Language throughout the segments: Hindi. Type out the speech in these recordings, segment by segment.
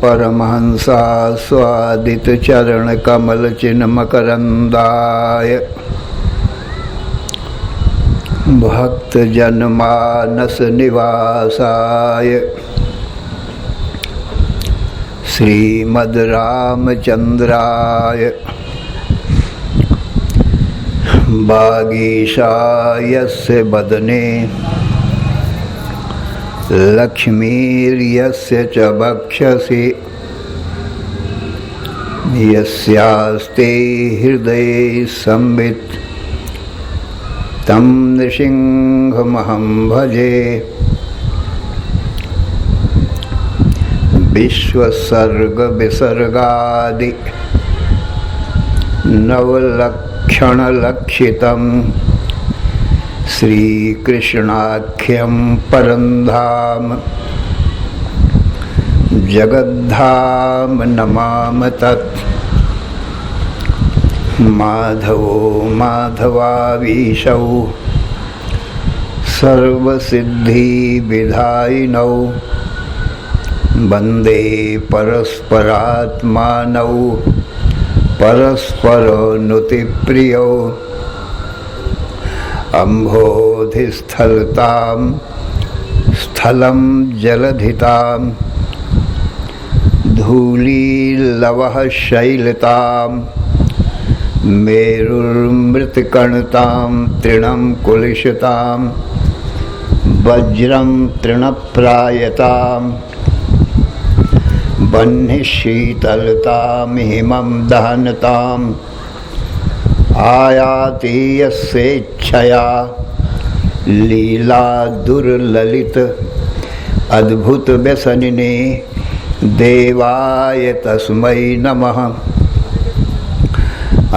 परमहंसा स्वादित चरण कमल चिन्ह मकरंदाय भक्त जनमानस निवासाय श्रीमद् रामचंद्राय वागीशायस्य वदने लक्ष्मीर्यस्य च वक्षसि यस्यास्ते हृदये संवित् तं नृसिंहमहं भजे। विश्वसर्ग विसर्गादि नवलक्षणलक्षितं श्रीकृष्णाख्यं परं धाम जगद्धाम नमामि तत्। माधवो माधवावीशौ सर्वसिद्धिविधायिनौ वन्दे परस्परात्मानौ परस्परनुतिप्रियौ अम्भोधिस्थलतां स्थलं जलधितां धूलीलवः शैलतां मेरुर्मृत्कणतां तृणं कुलिशतां वज्रं तृणप्रायतां वह्निशीतलतां हिमं दहनतां आयाति यस्येच्छया लीला दुर्ललित अद्भुत व्यसनिने देवाय तस्मै नमः।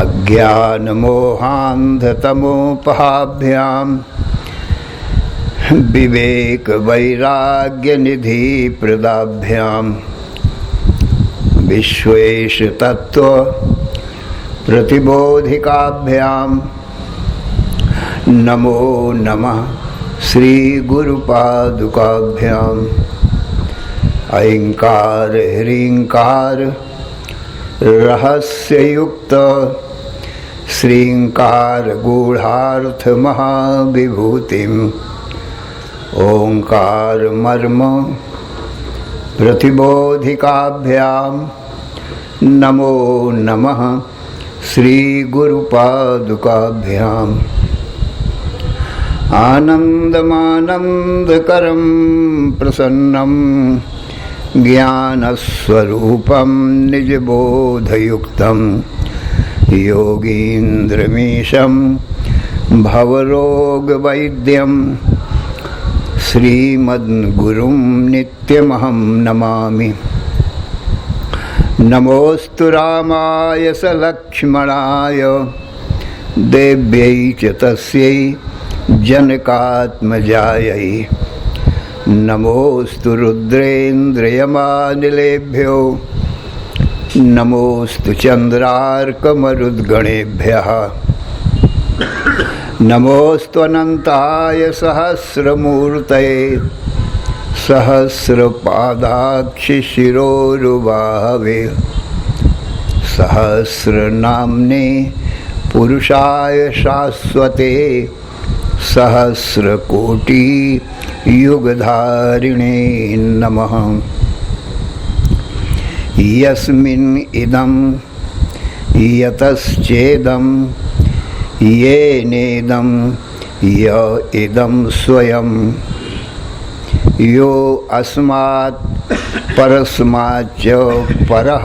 अज्ञानमोहान्धतमोपहाभ्यां विवेकवैराग्यनिधि प्रदाभ्यां विश्वेश तत्व प्रतिबोधिकाभ्यां नमो नमः श्री गुरुपादुकाभ्यां। ऐंकार ह्रींकार रहस्ययुक्त श्रींकार गूढ़ार्थ महाविभूतिम् ओंकार मर्म प्रतिबोधिकाभ्यां नमो नमः श्री गुरुपादुकाभ्यां। आनन्दमानन्दकरं प्रसन्नं ज्ञानस्वरूपं निजबोधयुक्तं योगीन्द्रमीशं भवरोगवैद्यं श्रीमद्गुरुं नित्यमहं नमामि। नमोऽस्तु रामाय सलक्ष्मणाय देव्यै च तस्यै जनकात्मजायै। नमोऽस्तु रुद्रेन्द्रयमानिलेभ्यो नमोऽस्तु चन्द्रार्कमरुद्गणेभ्यः नमोऽस्तु अनन्ताय सहस्रमूर्तये सहस्रपादाक्षिशिरोरुबाहवे सहस्रनाम्ने पुरुषाय शाश्वते सहस्रकोटियुगधारिणे नमः। यस्मिन् इदं यतश्चेदं येनेदं य इदं स्वयं यो अस्मात् परस्माच्च परः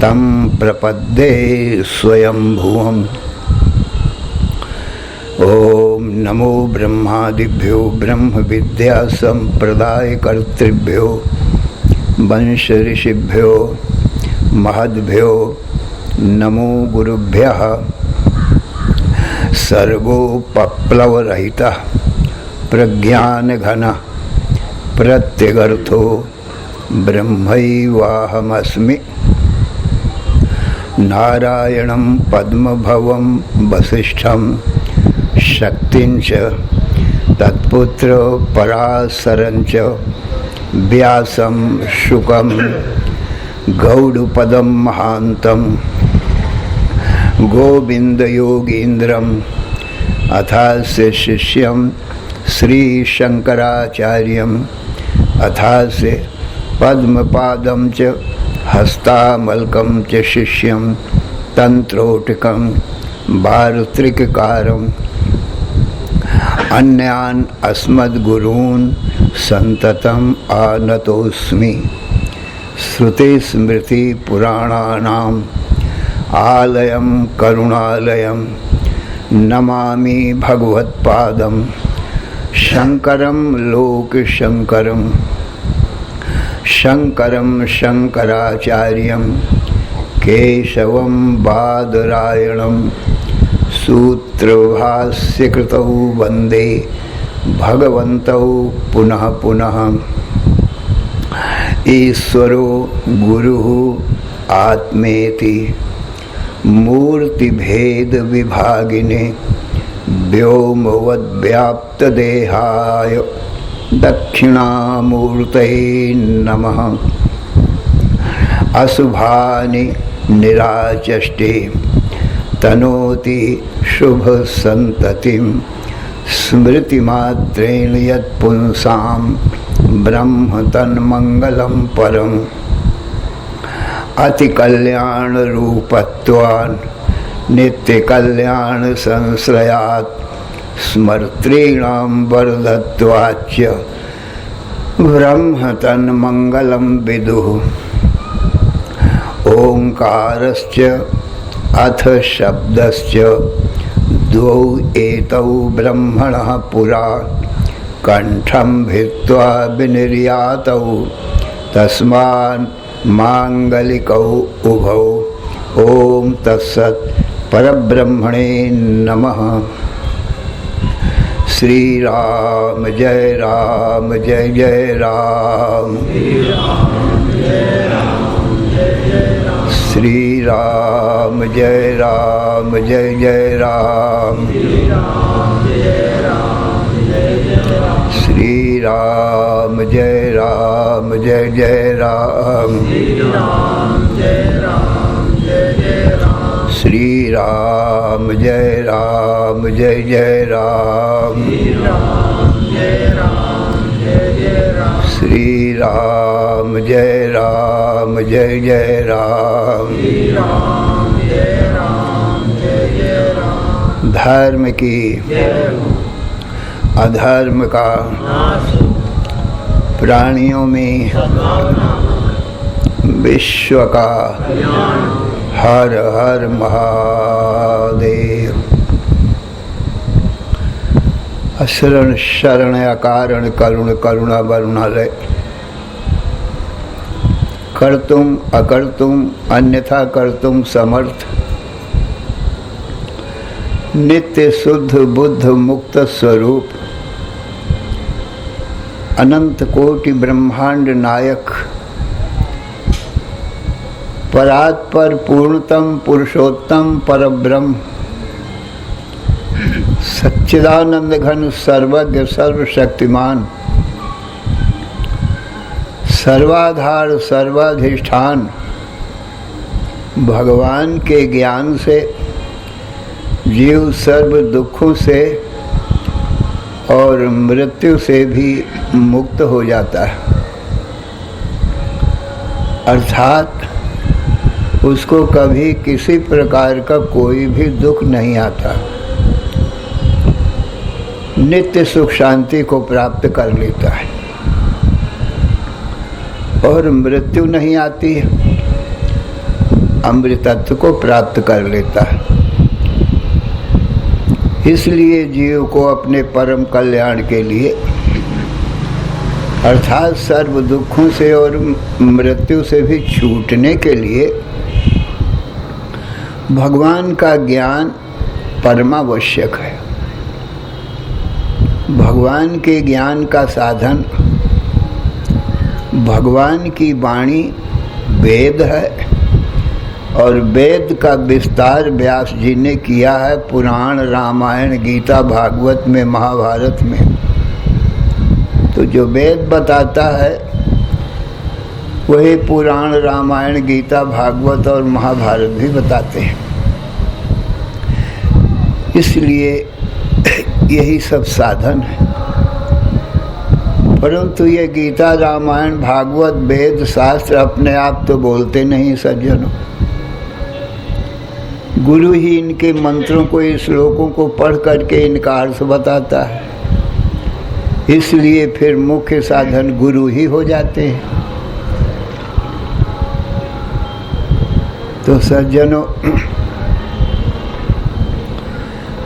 तं प्रपद्ये स्वयंभुवम्। ओम नमो ब्रह्मादिभ्यो ब्रह्म विद्या संप्रदायकर्तृभ्यो वंश ऋषिभ्यो महद्भ्यो नमो गुरुभ्यः। सर्गोपप्लवरहितः प्रज्ञानघनः प्रत्यगर्थो ब्रह्मैवाहमस्मि। नारायणं पद्मभवं वसिष्ठं शक्तिं च तत्पुत्र पराशरं च व्यासं शुकं गौडपदं महान्तं गोविन्दयोगीन्द्रम् अथास्य शिष्यं श्रीशङ्कराचार्यम् अथास्य पद्मपादं च हस्तामलकं च शिष्यं तन्त्रोटकं वार्त्रिककारम् अन्यान् अस्मद्गुरून् सन्ततम् आनतोऽस्मि। श्रुतिस्मृतिपुराणानाम् आलयं करुणालयं नमामि भगवत्पादं शङ्करं लोकशङ्करं शङ्करं शङ्कराचार्यं केशवं बादरायणं सूत्रभाष्यकृतौ वन्दे भगवन्तौ पुनः पुनः। ईश्वरो गुरुः आत्मेति मूर्तिभेदविभागिने व्योमवद्व्याप्तदेहाय दक्षिणामूर्तये नमः। अशुभानि निराचष्टे तनोति शुभसन्ततिं स्मृतिमात्रेण यत्पुंसां ब्रह्म तन्मङ्गलं परम्। अतिकल्याणरूपत्वान् नित्यकल्याणसंश्रयात् स्मर्तॄणां वरदत्वाच्च ब्रह्म तन्मङ्गलं विदुः। ओङ्कारश्च अथ शब्दश्च द्वौ एतौ ब्रह्मणः पुरा कंठं भित्त्वा विनिर्यातौ तस्मान् मांगलिकौ उभौ। ओम तत्सत्। परब्रह्मणे नमः। श्री राम जय राम जय जय राम। श्री राम जय राम जय जय राम। श्री राम जय राम जय जय राम। श्री राम जय राम जय जय राम। श्री राम जय राम जय जय राम। धर्म की अधर्म का प्राणियों में विश्व का हर हर महादेव। अशरण शरण अकारण करुण करुणा वरुणालय। कर्तुम अकर्तुम अन्यथा कर्तुम समर्थ। नित्य शुद्ध बुद्ध मुक्त स्वरूप अनंत कोटि ब्रह्मांड नायक परात्पर पूर्णतम पुरुषोत्तम परब्रह्म सच्चिदानंद घन सर्वज्ञ सर्वशक्तिमान सर्वाधार सर्वाधिष्ठान भगवान के ज्ञान से जीव सर्व दुखों से और मृत्यु से भी मुक्त हो जाता है। अर्थात उसको कभी किसी प्रकार का कोई भी दुख नहीं आता, नित्य सुख शांति को प्राप्त कर लेता है और मृत्यु नहीं आती, अमृतत्व को प्राप्त कर लेता है। इसलिए जीव को अपने परम कल्याण के लिए अर्थात सर्व दुखों से और मृत्यु से भी छूटने के लिए भगवान का ज्ञान परमावश्यक है। भगवान के ज्ञान का साधन भगवान की वाणी वेद है और वेद का विस्तार व्यास जी ने किया है पुराण, रामायण, गीता, भागवत में, महाभारत में। तो जो वेद बताता है वही पुराण, रामायण, गीता, भागवत और महाभारत भी बताते हैं। इसलिए यही सब साधन है। परंतु ये गीता, रामायण, भागवत, वेद, शास्त्र अपने आप तो बोलते नहीं सज्जनों। गुरु ही इनके मंत्रों को, इस श्लोकों को पढ़ करके इनका अर्थ बताता है। इसलिए फिर मुख्य साधन गुरु ही हो जाते हैं। तो सज्जनों,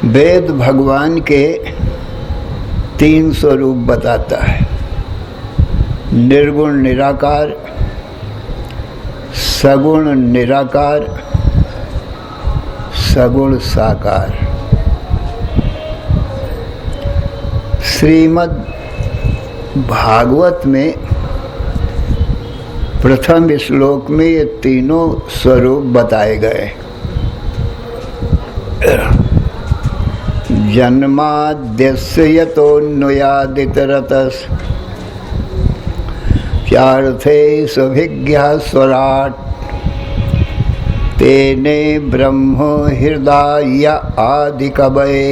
वेद भगवान के 3 स्वरूप बताता है। निर्गुण निराकार, सगुण निराकार, सगुण साकार। श्रीमद् भागवत में प्रथम श्लोक में ये तीनों स्वरूप बताए गए। जन्माद्यस्य यतोऽन्वयादितरतस् चार्थे सभिज्ञः स्वराट् तेने ब्रह्म हृदय आदिकवये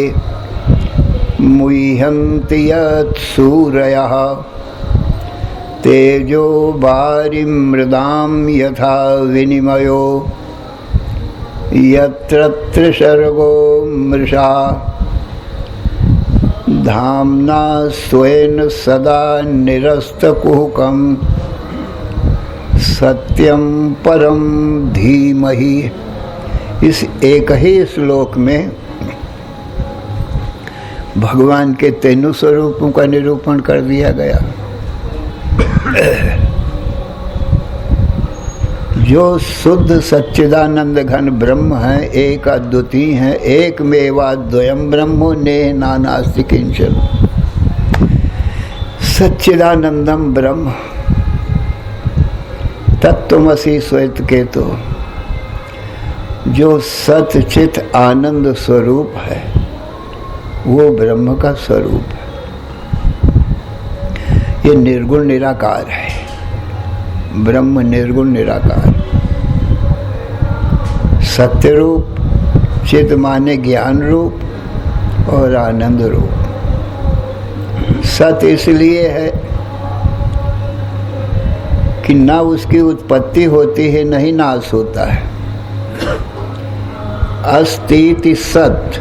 मुह्यन्ति यत्सूरयः तेजो वारिमृदां यथा विनिमयो यत्र त्रिसर्गो मृषा धाम्ना स्वेन सदा निरस्तकुहकं सत्यं परम धीमहि। इस एक ही श्लोक में भगवान के तीनों स्वरूपों का निरूपण कर दिया गया। जो शुद्ध सच्चिदानंद घन ब्रह्म है, एक अद्वितीय है, एक मेवा द्वयम ब्रह्मो नेह नानास्ति किंचन। सच्चिदानंदम ब्रह्म तत्त्वमसि श्वेत केतु, जो सत चित आनंद स्वरूप है वो ब्रह्म का स्वरूप है। ये निर्गुण निराकार है। ब्रह्म निर्गुण निराकार, सत्य रूप, चित माने ज्ञान रूप और आनंद रूप। सत इसलिए है कि ना उसकी उत्पत्ति होती है, नहीं नाश होता है। अस्ति सत,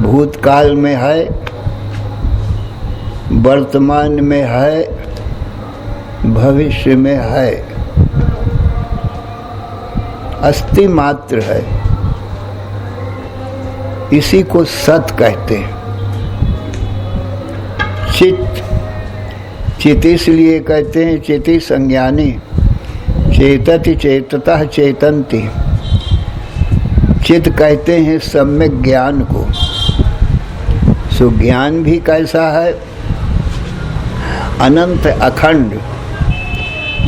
भूतकाल में है, वर्तमान में है, भविष्य में है, अस्ति मात्र है। इसी को सत कहते हैं। चित, चित इसलिए कहते हैं चिति संज्ञानी, चेतति चेततः चेतन्ति। चित कहते हैं सम्यक ज्ञान को। सो ज्ञान भी कैसा है? अनंत अखंड,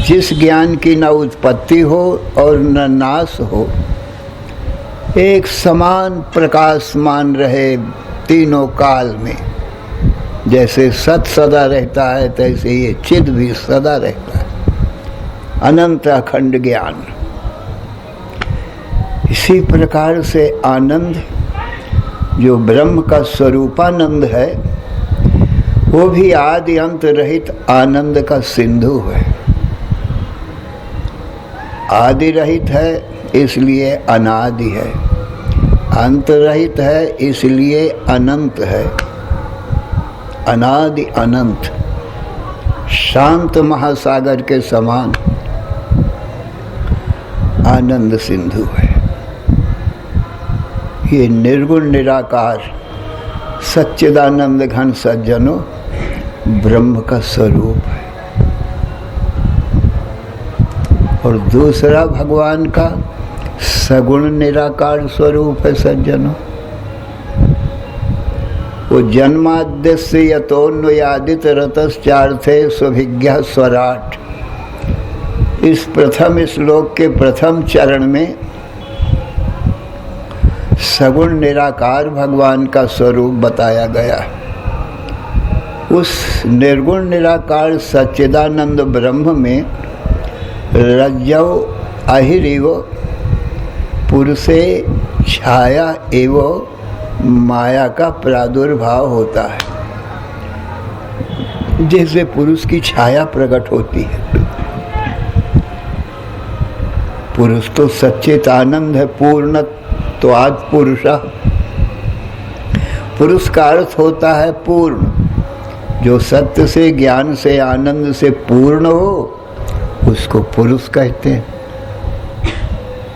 जिस ज्ञान की न उत्पत्ति हो और न नाश हो, एक समान प्रकाशमान रहे तीनों काल में। जैसे सत सदा रहता है, तैसे ये चिद भी सदा रहता है। अनंत अखंड ज्ञान। इसी प्रकार से आनंद, जो ब्रह्म का स्वरूपानंद है, वो भी आदि अंत रहित आनंद का सिंधु है। आदि रहित है इसलिए अनादि है, अंत रहित है इसलिए अनंत है। अनादि अनंत, शांत महासागर के समान आनंद सिंधु है। ये निर्गुण निराकार सच्चिदानंद घन सज्जनों ब्रह्म का स्वरूप है। और दूसरा भगवान का सगुण निराकार स्वरूप है सज्जनों। वो जन्माद्यस्य यतोऽन्वयादित रतश्चार्थे स्वभिज्ञः स्वराट। इस प्रथम श्लोक के प्रथम चरण में सगुण निराकार भगवान का स्वरूप बताया गया। उस निर्गुण निराकार सच्चिदानंद ब्रह्म में रज्जौ अहिरिव पुरुषे छाया एवं माया का प्रादुर्भाव होता है। जैसे पुरुष की छाया प्रकट होती है। पुरुष तो सच्चित आनंद है, पूर्णत्वात् पुरुषः। पुरुष का अर्थ होता है पूर्ण, जो सत्य से, ज्ञान से, आनंद से पूर्ण हो उसको पुरुष कहते हैं।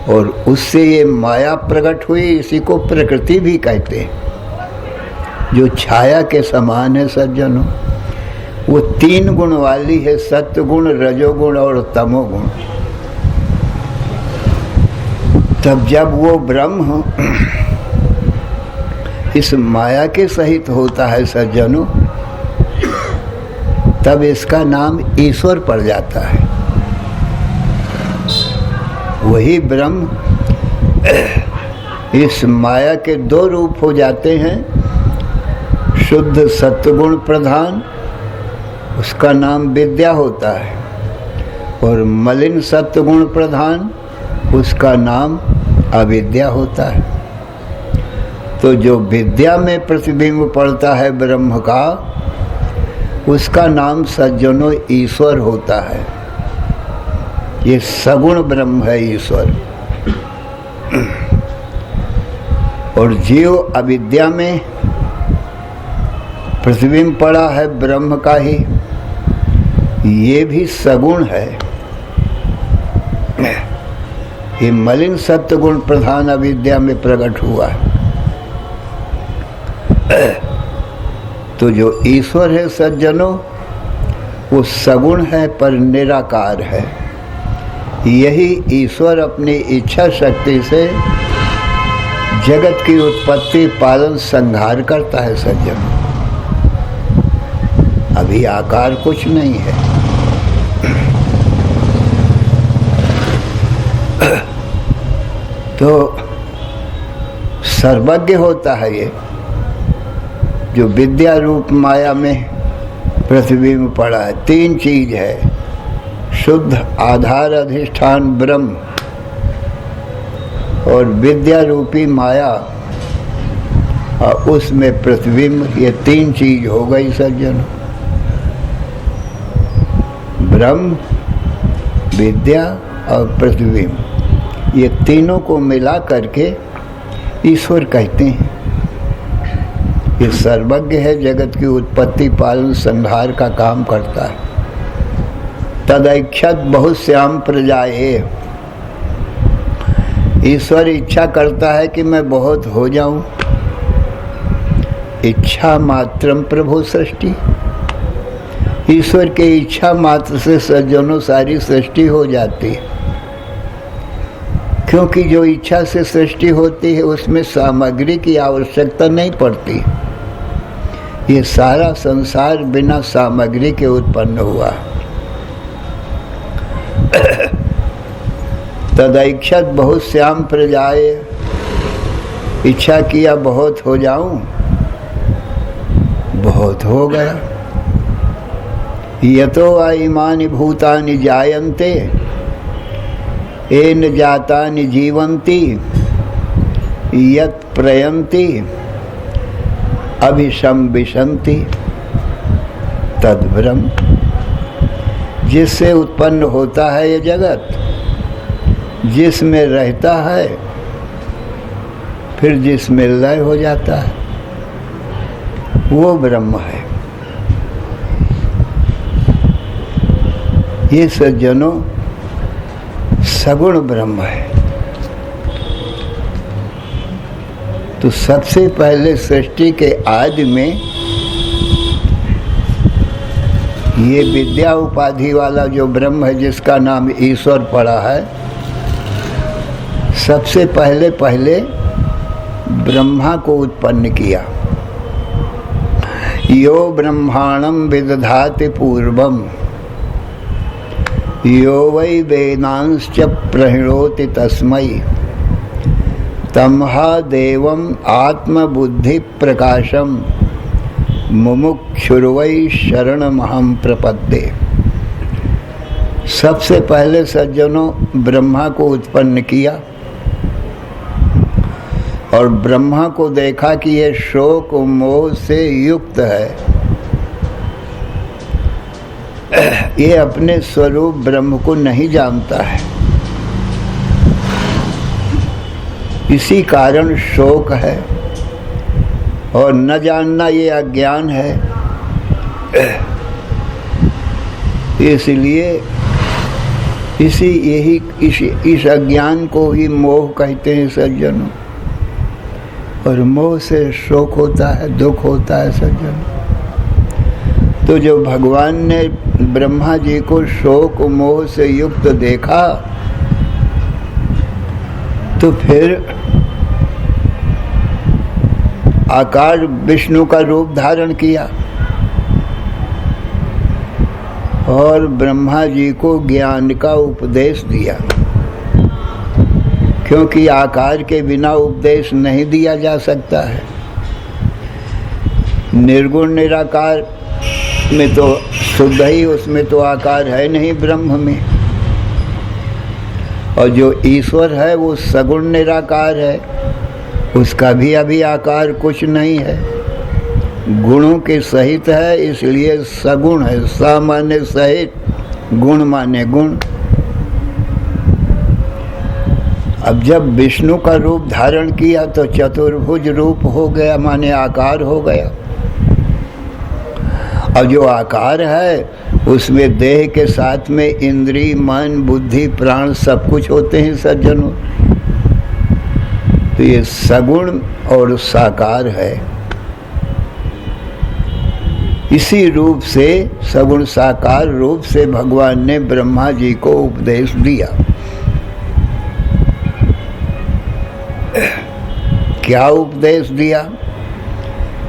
और उससे ये माया प्रकट हुई, इसी को प्रकृति भी कहते हैं, जो छाया के समान है सज्जनों। वो 3 गुण वाली है, सत्य गुण, रजोगुण और तमोगुण। तब जब वो ब्रह्म इस माया के सहित होता है सज्जनों, तब इसका नाम ईश्वर पड़ जाता है। वही ब्रह्म इस माया के 2 रूप हो जाते हैं। शुद्ध सत्वगुण प्रधान, उसका नाम विद्या होता है, और मलिन सत्वगुण प्रधान, उसका नाम अविद्या होता है। तो जो विद्या में प्रतिबिंब पड़ता है ब्रह्म का, उसका नाम सज्जनों ईश्वर होता है। ये सगुण ब्रह्म है ईश्वर। और जीव अविद्या में प्रतिबिंब पड़ा है ब्रह्म का ही, ये भी सगुण है। ये मलिन सत्य गुण प्रधान अविद्या में प्रकट हुआ है। तो जो ईश्वर है सज्जनों, वो सगुण है पर निराकार है। यही ईश्वर अपनी इच्छा शक्ति से जगत की उत्पत्ति, पालन, संहार करता है सज्जनों। अभी आकार कुछ नहीं है। तो सर्वज्ञ होता है ये, जो विद्या रूप माया में प्रतिबिंब पड़ा है। 3 चीज है, शुद्ध आधार अधिष्ठान ब्रह्म और विद्या रूपी माया, और उसमें प्रतिबिंब। ये 3 चीज हो गई सज्जन। ब्रह्म, विद्या और प्रतिबिंब, ये तीनों को मिला करके ईश्वर कहते हैं। ये सर्वज्ञ है, जगत की उत्पत्ति, पालन, संहार का काम करता है। तदैक्षत बहुश्याम प्रजाए, ईश्वर इच्छा करता है कि मैं बहुत हो जाऊं। इच्छा मात्रम प्रभु सृष्टि, ईश्वर के इच्छा मात्र से सज्जनों सारी सृष्टि हो जाती है। क्योंकि जो इच्छा से सृष्टि होती है उसमें सामग्री की आवश्यकता नहीं पड़ती। ये सारा संसार बिना सामग्री के उत्पन्न हुआ। तदैक्षत बहुश्याम प्रजाए, इच्छा किया बहुत हो जाऊं, बहुत हो गया। यतो वा इमानि भूतानि जायन्ते येन जातानि जीवन्ति यत् प्रयन्ति अभिशम विशन्ति तद्ब्रह्म। जिससे उत्पन्न होता है ये जगत, जिसमें रहता है, फिर जिसमें लय हो जाता है, वो ब्रह्म है। ये सज्जनों सगुण ब्रह्म है। तो सबसे पहले सृष्टि के आदि में ये विद्या उपाधि वाला जो ब्रह्म है, जिसका नाम ईश्वर पड़ा है, सबसे पहले ब्रह्मा को उत्पन्न किया। यो ब्रह्माणं विदधाति पूर्वम यो वै वेदांश्च प्रणोति तस्मै तमहा देवम आत्मबुद्धि प्रकाशम मुमुक्षुर्वै शरणमहं प्रपद्ये। सबसे पहले सज्जनों ब्रह्मा को उत्पन्न किया और ब्रह्मा को देखा कि ये शोक मोह से युक्त है, ये अपने स्वरूप ब्रह्म को नहीं जानता है, इसी कारण शोक है। और न जानना ये अज्ञान है, इसलिए इस अज्ञान को ही मोह कहते हैं सज्जनों। और मोह से शोक होता है, दुख होता है सज्जनों। तो जो भगवान ने ब्रह्मा जी को शोक मोह से युक्त देखा, तो फिर आकार विष्णु का रूप धारण किया और ब्रह्मा जी को ज्ञान का उपदेश दिया, क्योंकि आकार के बिना उपदेश नहीं दिया जा सकता है। निर्गुण निराकार में तो शुद्ध ही, उसमें तो आकार है नहीं ब्रह्म में। और जो ईश्वर है वो सगुण निराकार है, उसका भी अभी आकार कुछ नहीं है, गुणों के सहित है, इसलिए सगुण है। स माने सहित, गुण माने गुण। अब जब विष्णु का रूप धारण किया तो चतुर्भुज रूप हो गया, माने आकार हो गया। और जो आकार है उसमें देह के साथ में इंद्रिय, मन, बुद्धि, प्राण सब कुछ होते हैं सज्जनों। तो ये सगुण और साकार है। इसी रूप से, सगुण साकार रूप से भगवान ने ब्रह्मा जी को उपदेश दिया। क्या उपदेश दिया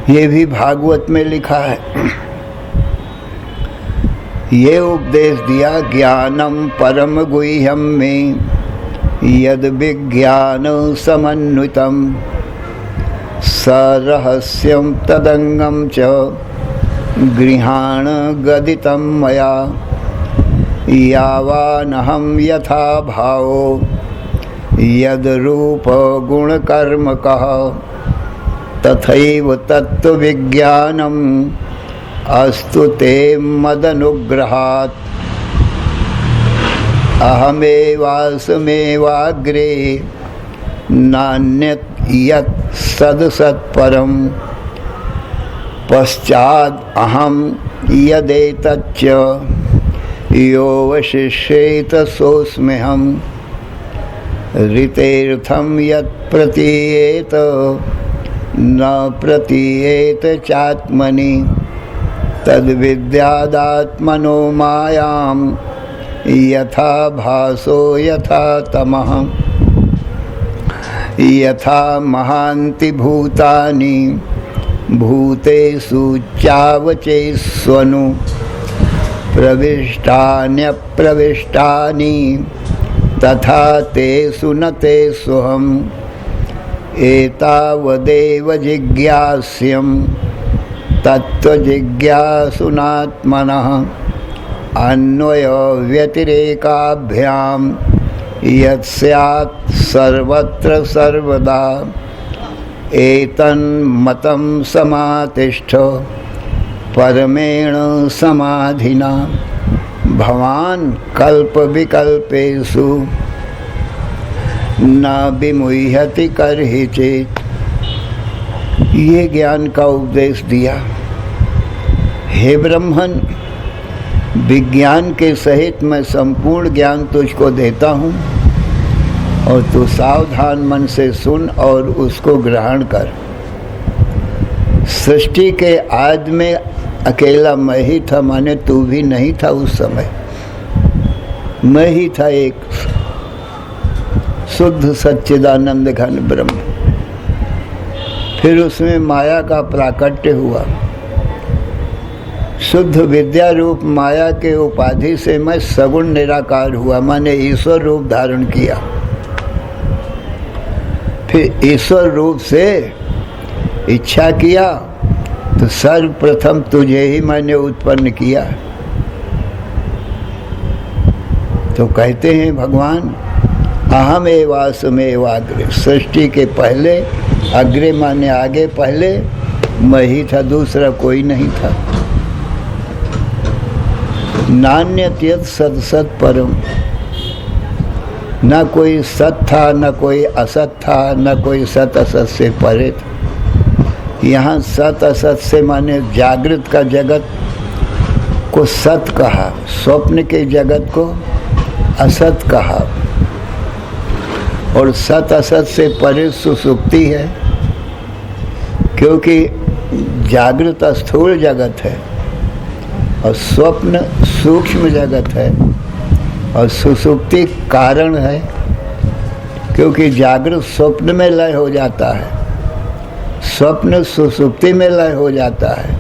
ये भी भागवत में लिखा है। ये उपदेश दिया, ज्ञानम परम गुह्यम में यद विज्ञान समन्वितम सरहस्यम तदंगम च गृहाण गदितम मया यावानहम यथा भावो यद रूप गुण कर्म कह तथैव तत्व विज्ञानम अस्तु ते मदनुग्रहात् अहमेवास्मेवाग्रे नान्यत् यत् सदसत्परम् पश्चाद् अहं यदेतच्च योऽवशिष्येत सोऽस्म्यहम् ऋतेर्थं यत् प्रतीयेत न प्रतीयेत चात्मनि तद्विद्यादात्मनो मायां यथा भासो यथा तमः यथा महान्ति भूतानि भूतेषु चावचेष्वनु प्रविष्टान्यप्रविष्टानि तथा तेषु न तेष्वहम् एतावदेव जिज्ञास्यं तत्त्वजिज्ञासुनात्मनः अन्वय व्यतिरेकाभ्यां यत्स्यात् सर्वत्र सर्वदा एतन्मतं समातिष्ठ परमेण समाधिना भवान् कल्प विकल्पेषु न विमुह्यति कर्हि चेत्। ये ज्ञान का उपदेश दिया। हे ब्रह्मन, विज्ञान के सहित मैं संपूर्ण ज्ञान तुझको देता हूँ और तू सावधान मन से सुन और उसको ग्रहण कर। सृष्टि के आदि में अकेला मैं ही था, माने तू भी नहीं था उस समय। मैं ही था एक शुद्ध सच्चिदानंद घन ब्रह्म। फिर उसमें माया का प्राकट्य हुआ। शुद्ध विद्या रूप माया के उपाधि से मैं सगुण निराकार हुआ, माने ईश्वर रूप धारण किया। फिर ईश्वर रूप से इच्छा किया तो सर्वप्रथम तुझे ही मैंने उत्पन्न किया। तो कहते हैं भगवान, अहम एवासमेवाग्रे, सृष्टि के पहले, अग्रे माने आगे, पहले मैं ही था, दूसरा कोई नहीं था। नान्यत्यत सदसत परम, न कोई सत था, न कोई असत था, न कोई सत असत से परे था। यहाँ सत असत से माने जागृत का जगत को सत कहा, स्वप्न के जगत को असत कहा, और सत असत से परे सुसुप्ति है, क्योंकि जागृत स्थूल जगत है और स्वप्न सूक्ष्म जगत है, और सुसुप्ति कारण है, क्योंकि जागृत स्वप्न में लय हो जाता है, स्वप्न सुसुप्ति में लय हो जाता है।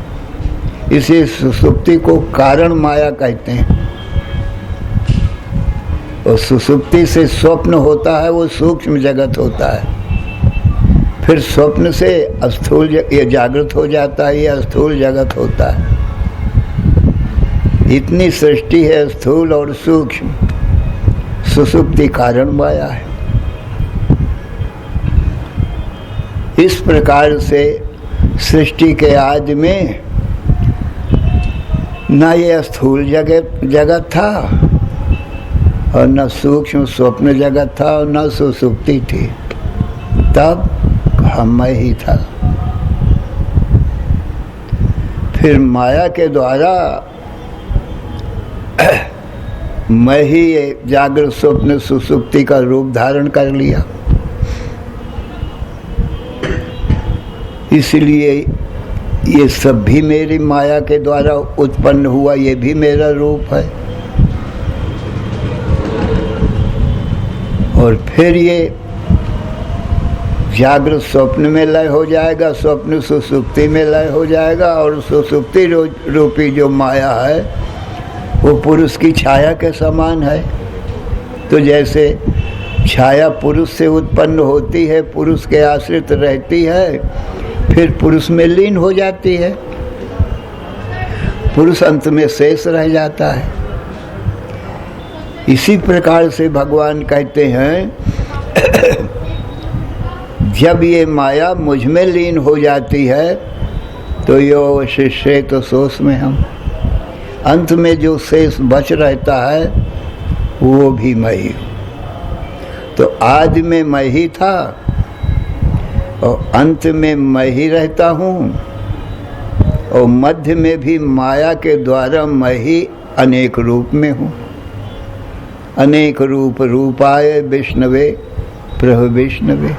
इसी सुसुप्ति को कारण माया कहते हैं। और सुसुप्ति से स्वप्न होता है, वो सूक्ष्म जगत होता है। फिर स्वप्न से स्थूल ये जागृत हो जाता है, ये स्थूल जगत होता है। इतनी सृष्टि है स्थूल और सूक्ष्म, सुसुप्ति कारण माया है। इस प्रकार से सृष्टि के आदि में न ये स्थूल जगत था और न सूक्ष्म स्वप्न जगत था और न सुसुप्ति थी, तब हम ही था। फिर माया के द्वारा मैं ही ये जागृत स्वप्न सुसुप्ति का रूप धारण कर लिया। इसलिए ये सब भी मेरी माया के द्वारा उत्पन्न हुआ, ये भी मेरा रूप है। और फिर ये जागृत स्वप्न में लय हो जाएगा, स्वप्न सुसुप्ति में लय हो जाएगा, और सुसुप्ति रूपी जो माया है वो पुरुष की छाया के समान है। तो जैसे छाया पुरुष से उत्पन्न होती है, पुरुष के आश्रित रहती है, फिर पुरुष में लीन हो जाती है, पुरुष अंत में शेष रह जाता है। इसी प्रकार से भगवान कहते हैं जब ये माया मुझ में लीन हो जाती है तो यो शिष्य तो सोच में हम, अंत में जो शेष बच रहता है वो भी मैं ही हूँ। तो आदि में मैं ही था और अंत में मैं ही रहता हूँ, और मध्य में भी माया के द्वारा मैं ही अनेक रूप में हूँ। अनेक रूप रूपाय विष्णवे प्रभु विष्णवे।